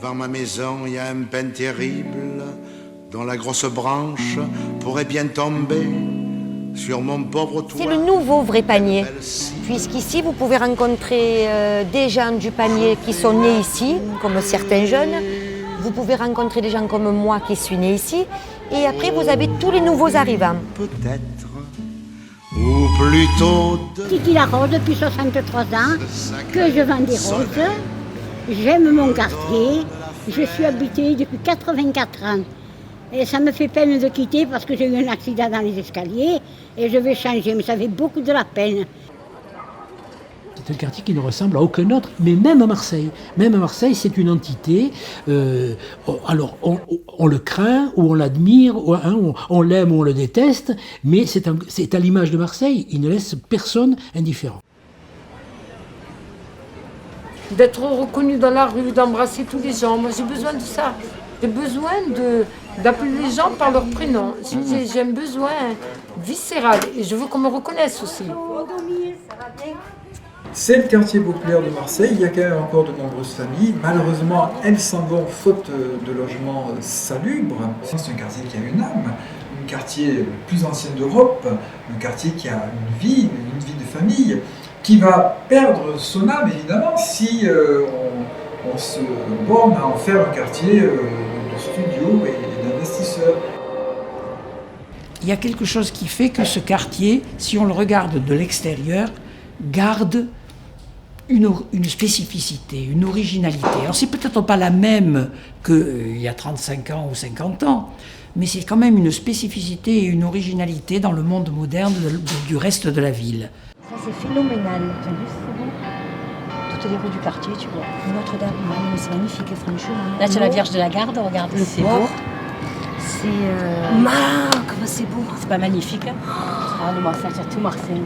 Devant ma maison, il y a un pin terrible dont la grosse branche pourrait bien tomber sur mon pauvre toit. C'est le nouveau vrai panier, puisqu'ici vous pouvez rencontrer des gens du panier qui sont nés ici, comme certains jeunes. Vous pouvez rencontrer des gens comme moi qui suis né ici. Et après, vous avez tous les nouveaux arrivants. Peut-être, ou plutôt Titi la Rose depuis 63 ans, que je vends des roses. J'aime mon quartier. Je suis habitée depuis 84 ans. Et ça me fait peine de quitter parce que j'ai eu un accident dans les escaliers et je vais changer, mais ça fait beaucoup de la peine. C'est un quartier qui ne ressemble à aucun autre, mais même à Marseille. Même à Marseille, c'est une entité. Alors, on le craint, ou on l'admire, ou, on l'aime ou on le déteste, mais c'est à l'image de Marseille. Il ne laisse personne indifférent. D'être reconnu dans la rue, d'embrasser tous les gens. Moi, j'ai besoin de ça. J'ai besoin d'appeler les gens par leur prénom. J'ai un besoin viscéral et je veux qu'on me reconnaisse aussi. C'est le quartier populaire de Marseille, il y a quand même encore de nombreuses familles. Malheureusement, elles s'en vont faute de logements salubres. C'est un quartier qui a une âme, un quartier le plus ancien d'Europe, un quartier qui a une vie de famille, qui va perdre son âme évidemment si on se borne à en faire un quartier de studios et d'investisseurs. Il y a quelque chose qui fait que ce quartier, si on le regarde de l'extérieur, garde une spécificité, une originalité. Alors c'est peut-être pas la même qu'il y a 35 ans ou 50 ans, mais c'est quand même une spécificité et une originalité dans le monde moderne du reste de la ville. Ça, c'est phénoménal. T'as vu, c'est beau. Toutes les rues du quartier, tu vois. Notre-Dame, c'est magnifique, franchement. Là, tu as la Vierge de la Garde, regarde, c'est beau. C'est... comment c'est beau. C'est pas magnifique. Ah, le Marseille, c'est tout Marseille.